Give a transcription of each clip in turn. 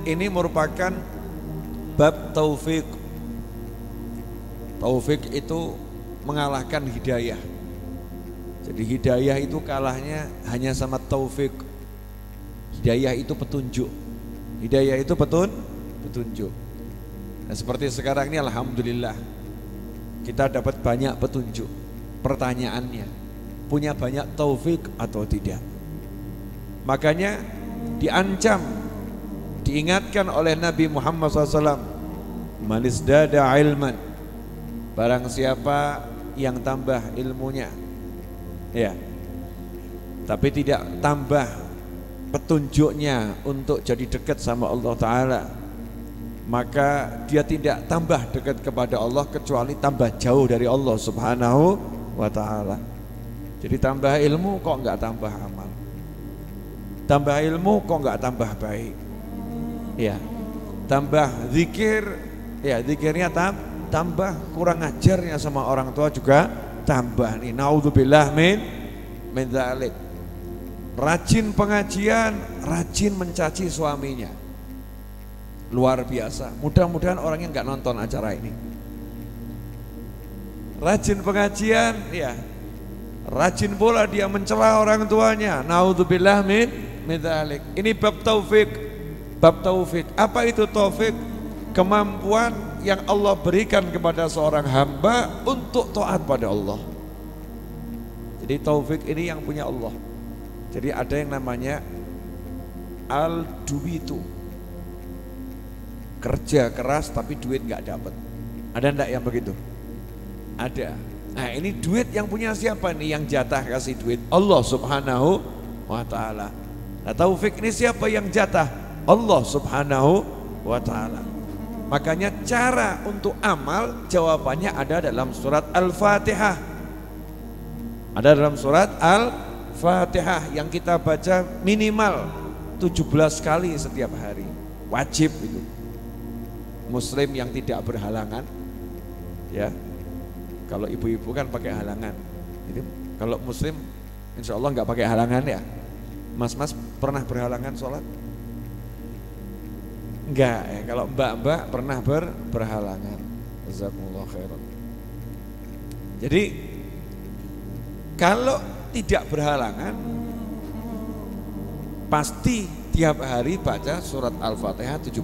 ini merupakan bab taufik. Taufik itu mengalahkan hidayah. Jadi hidayah itu kalahnya hanya sama taufik. Hidayah itu petunjuk. Hidayah itu petunjuk. Nah, seperti sekarang ini alhamdulillah kita dapat banyak petunjuk. Pertanyaannya, punya banyak taufik atau tidak? Makanya diancam, diingatkan oleh Nabi Muhammad SAW, man izdada ilman, barang siapa yang tambah ilmunya, ya, tapi tidak tambah petunjuknya untuk jadi dekat sama Allah Ta'ala, maka dia tidak tambah dekat kepada Allah kecuali tambah jauh dari Allah Subhanahu wa Ta'ala. Jadi tambah ilmu kok enggak tambah amal, tambah ilmu kok enggak tambah baik, ya, tambah zikir, ya, zikirnya tambah, kurang ajarnya sama orang tua juga tambah. Nih naudzubillah min dzalik. Rajin pengajian, rajin mencaci suaminya, luar biasa. Mudah-mudahan orangnya nggak nonton acara ini. Rajin pengajian, ya, rajin pula dia mencela orang tuanya. Naudzubillah min dzalik. Ini bab taufik. Bab taufik. Apa itu taufik? Kemampuan yang Allah berikan kepada seorang hamba untuk taat pada Allah. Jadi taufik ini yang punya Allah. Jadi ada yang namanya al-duwitu, kerja keras tapi duit nggak dapat. Ada enggak yang begitu? Ada. Nah, ini duit yang punya siapa nih? Yang jatah kasih duit Allah Subhanahu wa Ta'ala. Nah, taufik ini siapa yang jatah? Allah Subhanahu wa Ta'ala. Makanya cara untuk amal jawabannya ada dalam surat Al-Fatihah. Ada dalam surat Al-Fatihah yang kita baca minimal 17 kali setiap hari. Wajib itu. Muslim yang tidak berhalangan, ya. Kalau ibu-ibu kan pakai halangan. Jadi kalau muslim insya Allah nggak pakai halangan, ya. Mas-mas pernah berhalangan sholat? Enggak, ya. Kalau mbak-mbak pernah berhalangan. Jazakumullah khairan. Jadi kalau tidak berhalangan pasti tiap hari baca surat Al-Fatihah 17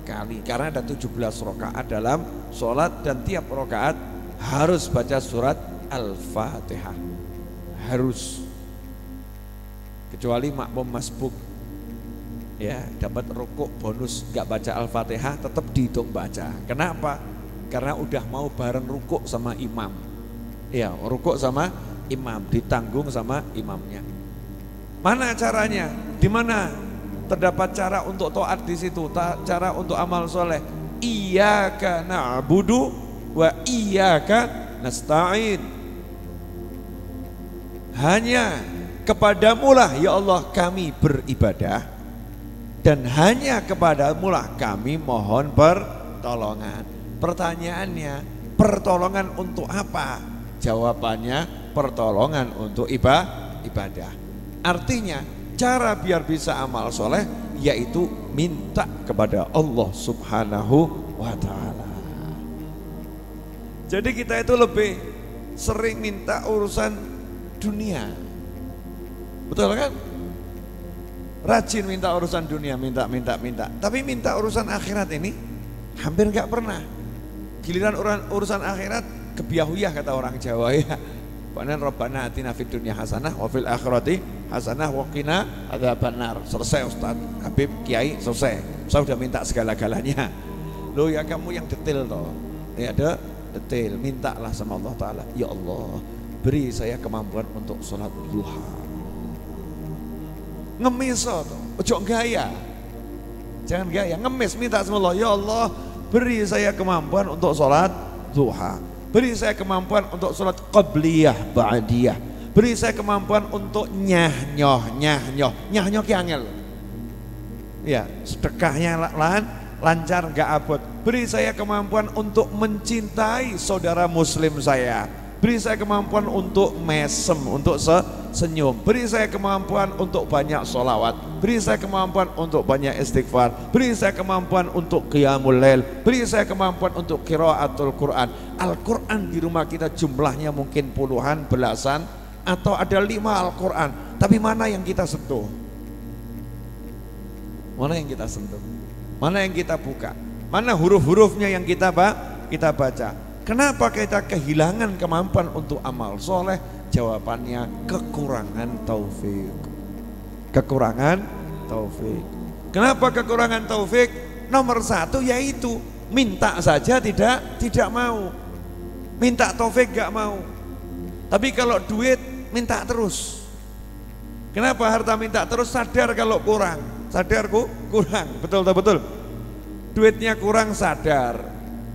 kali, karena ada 17 rakaat dalam sholat dan tiap rakaat harus baca surat Al-Fatihah, harus. Kecuali makmum masbuk, ya, dapat rukuk bonus nggak baca Al-Fatihah tetap dihitung baca. Kenapa? Karena udah mau bareng rukuk sama imam, ya, rukuk sama imam, ditanggung sama imamnya. Mana caranya? Di mana terdapat cara untuk taat di situ, cara untuk amal soleh? Iyyaka na'budu wa iyyaka nasta'in. Hanya kepadamulah ya Allah kami beribadah, dan hanya kepadamulah kami mohon pertolongan. Pertanyaannya, pertolongan untuk apa? Jawabannya, pertolongan untuk ibadah. Artinya cara biar bisa amal soleh yaitu minta kepada Allah Subhanahu wa Ta'ala. Jadi kita itu lebih sering minta urusan dunia, betul kan? Rajin minta urusan dunia, minta. Tapi minta urusan akhirat ini hampir nggak pernah. Giliran urusan akhirat kebiahuyah kata orang Jawa, ya. Panen Rabbana atina fid dunya hasanah wa fil akhirati hasanah wa qina adzabannar. Selesai Ustaz Habib Kiai, selesai. Saya sudah minta segala-galanya. Loh, ya kamu yang detail toh. Ya ada detail, mintalah sama Allah Ta'ala. Ya Allah, beri saya kemampuan untuk sholat duha. Ngemis toh, ojo gaya. Jangan gaya, ngemis, minta sama Allah. Ya Allah, beri saya kemampuan untuk sholat duha. Beri saya kemampuan untuk sholat qabliyah, ba'diyah. Beri saya kemampuan untuk nyah-nyoh ki angel. Ya, sedekahnya lancar, gak abot. Beri saya kemampuan untuk mencintai saudara muslim saya. Beri saya kemampuan untuk mesem, untuk senyum. Beri saya kemampuan untuk banyak sholawat. beri saya kemampuan untuk banyak istighfar, beri saya kemampuan untuk qiyamul lail, beri saya kemampuan untuk qiraatul Quran. Al-Quran di rumah kita jumlahnya mungkin puluhan, belasan, atau ada 5 Al-Quran, tapi mana yang kita sentuh? Mana yang kita sentuh? Mana yang kita buka? Mana huruf-hurufnya yang kita baca? Kenapa kita kehilangan kemampuan untuk amal soleh? Jawabannya kekurangan taufik. Kekurangan taufik. Kenapa kekurangan taufik? Nomor 1 yaitu minta saja tidak mau. Minta taufik gak mau. Tapi kalau duit minta terus. Kenapa harta minta terus? Sadar kalau kurang. Sadar kurang. Betul. Duitnya kurang sadar.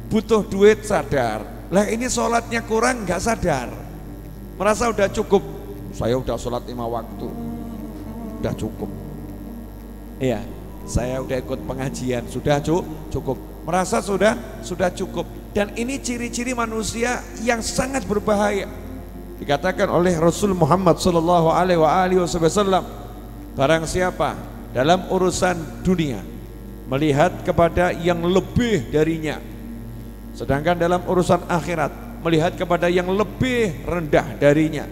Butuh duit sadar. Lah ini sholatnya kurang gak sadar. Merasa udah cukup. Saya udah sholat 5 waktu. Udah cukup. Iya, saya udah ikut pengajian, sudah cukup. Merasa sudah cukup. Dan ini ciri-ciri manusia yang sangat berbahaya. Dikatakan oleh Rasul Muhammad sallallahu alaihi wasallam, barang siapa dalam urusan dunia melihat kepada yang lebih darinya, sedangkan dalam urusan akhirat melihat kepada yang lebih rendah darinya,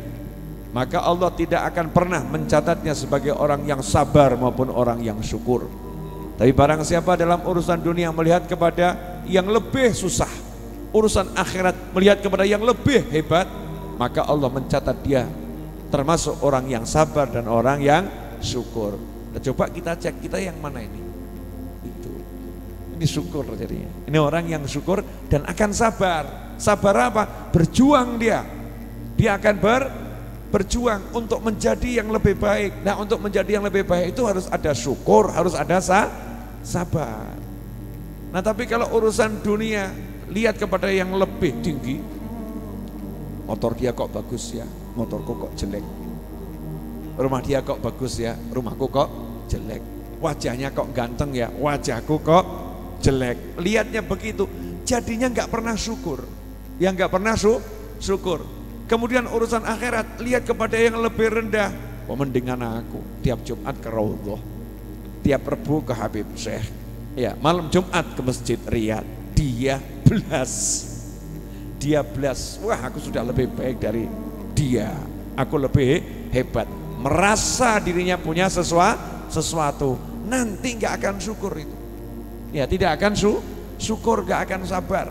maka Allah tidak akan pernah mencatatnya sebagai orang yang sabar maupun orang yang syukur. Tapi barang siapa dalam urusan dunia melihat kepada yang lebih susah, urusan akhirat melihat kepada yang lebih hebat, maka Allah mencatat dia termasuk orang yang sabar dan orang yang syukur. Nah, coba kita cek, kita yang mana ini? Ini syukur jadinya. Ini orang yang syukur dan akan sabar. Sabar apa? Berjuang dia. Dia akan berjuang untuk menjadi yang lebih baik. Nah, untuk menjadi yang lebih baik itu harus ada syukur, harus ada sabar. Nah, tapi kalau urusan dunia lihat kepada yang lebih tinggi, motor dia kok bagus ya, motorku kok jelek. Rumah dia kok bagus ya, rumahku kok jelek. Wajahnya kok ganteng ya, wajahku kok jelek. Lihatnya begitu, jadinya nggak pernah syukur. Yang nggak pernah syukur. Kemudian urusan akhirat, lihat kepada yang lebih rendah. Mendingan aku tiap Jumat ke Raudhah, tiap Rebu ke Habib Syekh, ya malam Jumat ke Masjid Riyadh. Dia belas, wah aku sudah lebih baik dari dia, aku lebih hebat. Merasa dirinya punya sesuatu, nanti nggak akan syukur itu. Ya tidak akan syukur, nggak akan sabar.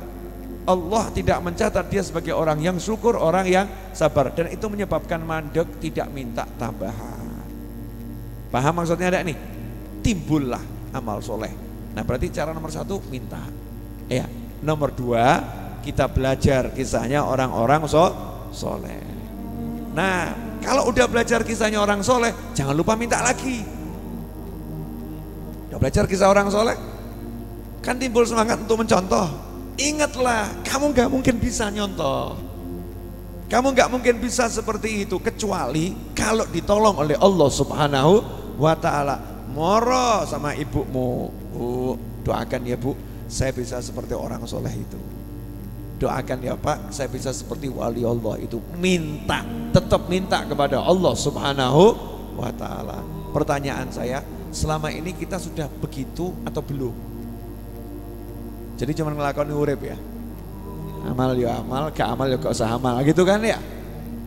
Allah tidak mencatat dia sebagai orang yang syukur, orang yang sabar, dan itu menyebabkan mandek, tidak minta tambahan. Paham maksudnya ada nih? Timbullah amal soleh. Nah berarti cara nomor 1 minta. Ya, nomor 2 kita belajar kisahnya orang-orang soleh. Nah kalau udah belajar kisahnya orang soleh, jangan lupa minta lagi. Udah belajar kisah orang soleh, kan timbul semangat untuk mencontoh. Ingatlah, kamu gak mungkin bisa nyontoh, kamu gak mungkin bisa seperti itu kecuali kalau ditolong oleh Allah Subhanahu wa ta'ala. Moro sama ibumu, Bu, doakan ya Bu, saya bisa seperti orang soleh itu. Doakan ya Pak, saya bisa seperti wali Allah itu. Minta, tetap minta kepada Allah Subhanahu wa ta'ala. Pertanyaan saya, selama ini kita sudah begitu atau belum? Jadi cuma ngelakoni urip ya, amal ya amal, gak amal ya gak usah amal gitu kan ya.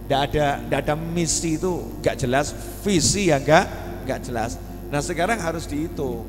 Gak ada misi itu gak jelas, visi ya gak jelas. Nah sekarang harus dihitung,